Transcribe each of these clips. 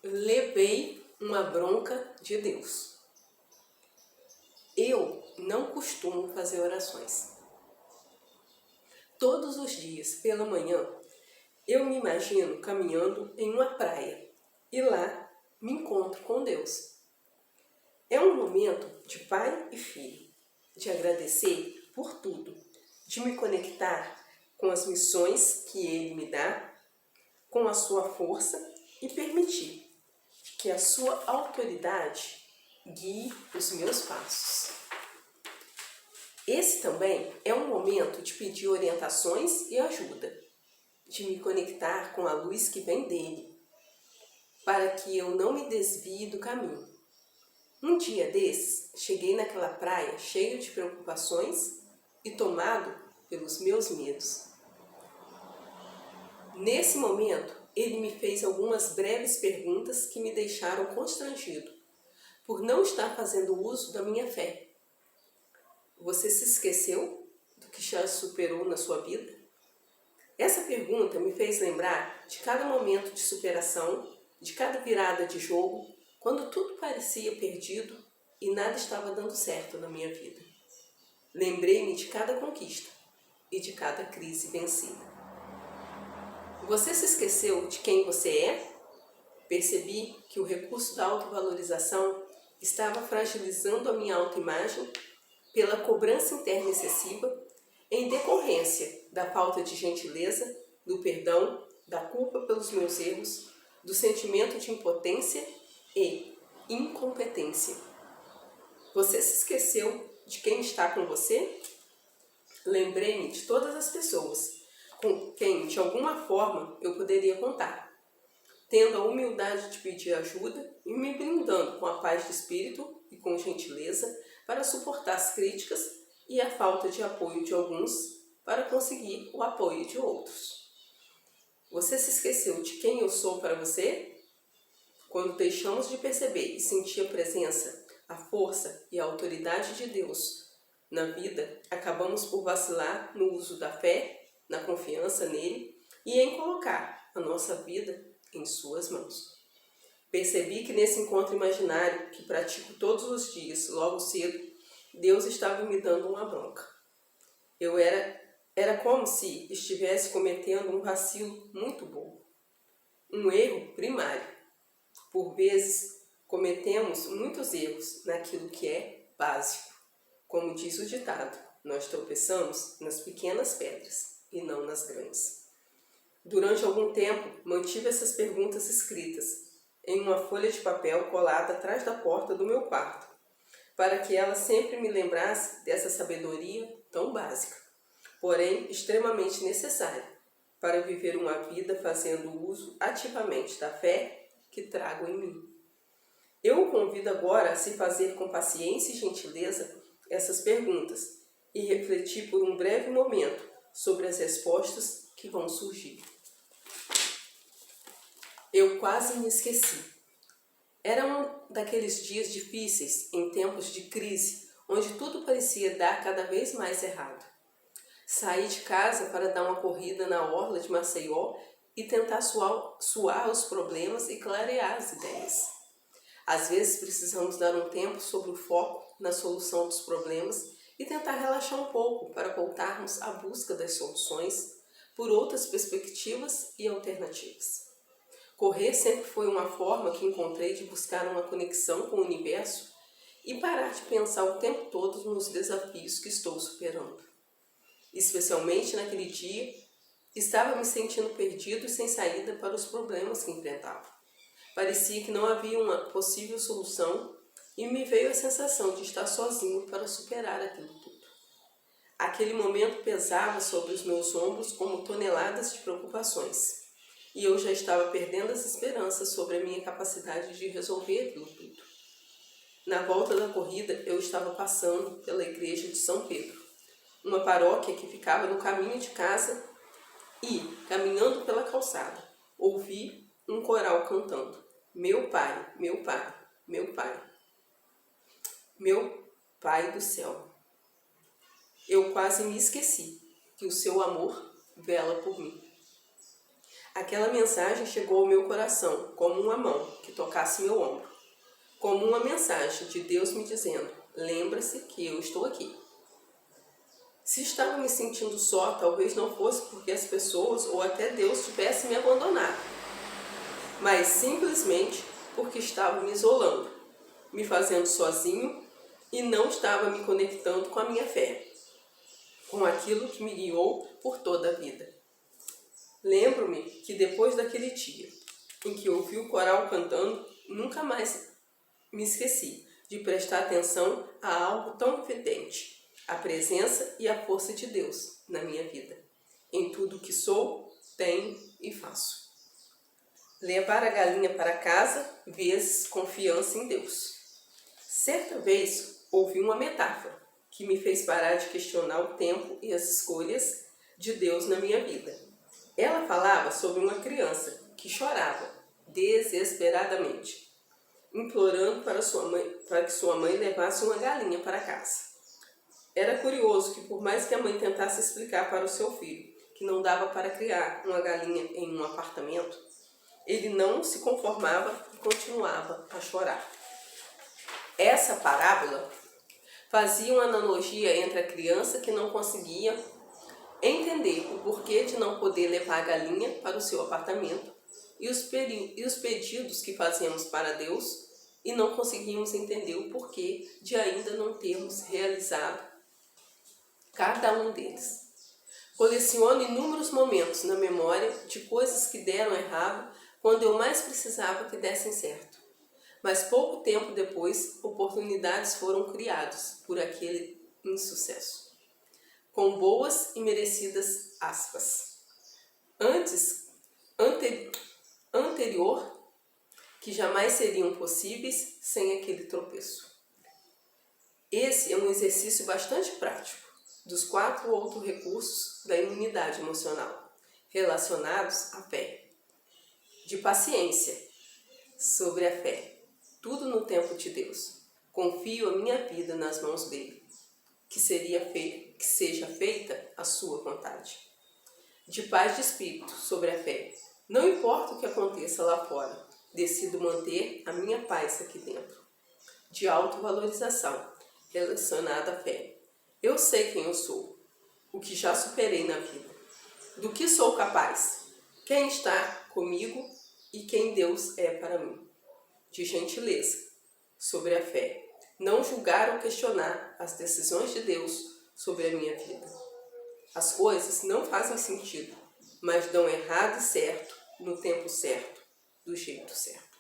Levei uma bronca de Deus. Eu não costumo fazer orações. Todos os dias, pela manhã, eu me imagino caminhando em uma praia e lá me encontro com Deus. É um momento de pai e filho, de agradecer por tudo, de me conectar com as missões que Ele me dá, com a sua força e permitir que a sua autoridade guie os meus passos. Esse também é um momento de pedir orientações e ajuda, de me conectar com a luz que vem dele, para que eu não me desvie do caminho. Um dia desses, cheguei naquela praia cheio de preocupações e tomado pelos meus medos. Nesse momento, ele me fez algumas breves perguntas que me deixaram constrangido, por não estar fazendo uso da minha fé. Você se esqueceu do que já superou na sua vida? Essa pergunta me fez lembrar de cada momento de superação, de cada virada de jogo, quando tudo parecia perdido e nada estava dando certo na minha vida. Lembrei-me de cada conquista e de cada crise vencida. Você se esqueceu de quem você é? Percebi que o recurso da autovalorização estava fragilizando a minha autoimagem pela cobrança interna excessiva em decorrência da falta de gentileza, do perdão, da culpa pelos meus erros, do sentimento de impotência e incompetência. Você se esqueceu de quem está com você? Lembrei-me de todas as pessoas com quem, de alguma forma, eu poderia contar, tendo a humildade de pedir ajuda e me brindando com a paz de espírito e com gentileza para suportar as críticas e a falta de apoio de alguns para conseguir o apoio de outros. Você se esqueceu de quem eu sou para você? Quando deixamos de perceber e sentir a presença, a força e a autoridade de Deus na vida, acabamos por vacilar no uso da fé, na confiança nele e em colocar a nossa vida em suas mãos. Percebi que nesse encontro imaginário que pratico todos os dias, logo cedo, Deus estava me dando uma bronca. Era como se estivesse cometendo um vacilo muito bobo, um erro primário. Por vezes, cometemos muitos erros naquilo que é básico. Como diz o ditado, nós tropeçamos nas pequenas pedras e não nas grandes. Durante algum tempo, mantive essas perguntas escritas em uma folha de papel colada atrás da porta do meu quarto, para que ela sempre me lembrasse dessa sabedoria tão básica, porém extremamente necessária para viver uma vida fazendo uso ativamente da fé que trago em mim. Eu o convido agora a se fazer com paciência e gentileza essas perguntas e refletir por um breve momento sobre as respostas que vão surgir. Eu quase me esqueci. Era um daqueles dias difíceis, em tempos de crise, onde tudo parecia dar cada vez mais errado. Saí de casa para dar uma corrida na orla de Maceió e tentar suar os problemas e clarear as ideias. Às vezes precisamos dar um tempo sobre o foco na solução dos problemas e tentar relaxar um pouco para voltarmos à busca das soluções por outras perspectivas e alternativas. Correr sempre foi uma forma que encontrei de buscar uma conexão com o universo e parar de pensar o tempo todo nos desafios que estou superando. Especialmente naquele dia, estava me sentindo perdido e sem saída para os problemas que enfrentava. Parecia que não havia uma possível solução e me veio a sensação de estar sozinho para superar aquilo tudo. Aquele momento pesava sobre os meus ombros como toneladas de preocupações, e eu já estava perdendo as esperanças sobre a minha capacidade de resolver aquilo tudo. Na volta da corrida, eu estava passando pela igreja de São Pedro, uma paróquia que ficava no caminho de casa e, caminhando pela calçada, ouvi um coral cantando: Meu Pai, meu Pai, meu Pai, meu Pai do céu. Eu quase me esqueci que o seu amor vela por mim. Aquela mensagem chegou ao meu coração como uma mão que tocasse meu ombro, como uma mensagem de Deus me dizendo: lembra-se que eu estou aqui. Se estava me sentindo só, talvez não fosse porque as pessoas ou até Deus tivessem me abandonado, mas simplesmente porque estava me isolando, me fazendo sozinho e não estava me conectando com a minha fé, com aquilo que me guiou por toda a vida. Lembro-me que depois daquele dia em que ouvi o coral cantando, nunca mais me esqueci de prestar atenção a algo tão evidente: a presença e a força de Deus na minha vida, em tudo que sou, tenho e faço. Levar a galinha para casa, vezes confiança em Deus. Certa vez ouvi uma metáfora que me fez parar de questionar o tempo e as escolhas de Deus na minha vida. Ela falava sobre uma criança que chorava desesperadamente, implorando para que sua mãe levasse uma galinha para casa. Era curioso que, por mais que a mãe tentasse explicar para o seu filho que não dava para criar uma galinha em um apartamento, ele não se conformava e continuava a chorar. Essa parábola fazia uma analogia entre a criança que não conseguia entender o porquê de não poder levar a galinha para o seu apartamento e os pedidos que fazíamos para Deus e não conseguimos entender o porquê de ainda não termos realizado cada um deles. Coleciono inúmeros momentos na memória de coisas que deram errado quando eu mais precisava que dessem certo. Mas pouco tempo depois, oportunidades foram criadas por aquele insucesso, com boas e merecidas aspas. Anterior, que jamais seriam possíveis sem aquele tropeço. Esse é um exercício bastante prático dos 4 outros recursos da imunidade emocional, relacionados à fé. De paciência sobre a fé, tudo no tempo de Deus. Confio a minha vida nas mãos dele, que seja feita a sua vontade. De paz de espírito sobre a fé, não importa o que aconteça lá fora, decido manter a minha paz aqui dentro. De autovalorização relacionada à fé, eu sei quem eu sou, o que já superei na vida, do que sou capaz, quem está comigo e quem Deus é para mim. De gentileza sobre a fé, não julgar ou questionar as decisões de Deus sobre a minha vida. As coisas não fazem sentido, mas dão errado e certo no tempo certo, do jeito certo.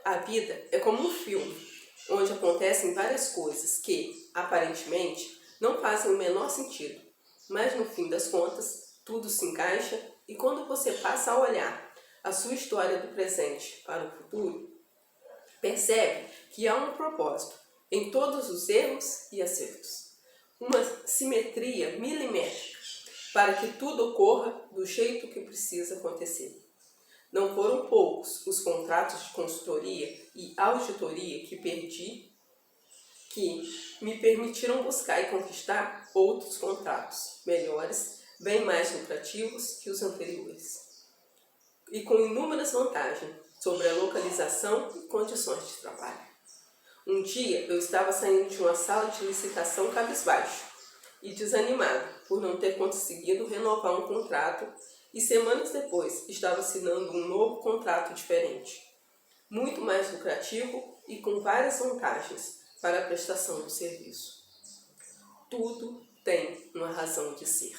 A vida é como um filme, onde acontecem várias coisas que, aparentemente, não fazem o menor sentido, mas no fim das contas, tudo se encaixa e quando você passa a olhar a sua história do presente para o futuro, percebe que há um propósito em todos os erros e acertos, uma simetria milimétrica para que tudo ocorra do jeito que precisa acontecer. Não foram poucos os contratos de consultoria e auditoria que perdi, que me permitiram buscar e conquistar outros contratos melhores, bem mais lucrativos que os anteriores, e com inúmeras vantagens sobre a localização e condições de trabalho. Um dia eu estava saindo de uma sala de licitação cabisbaixo e desanimado por não ter conseguido renovar um contrato, e semanas depois estava assinando um novo contrato diferente, muito mais lucrativo e com várias vantagens para a prestação do serviço. Tudo tem uma razão de ser.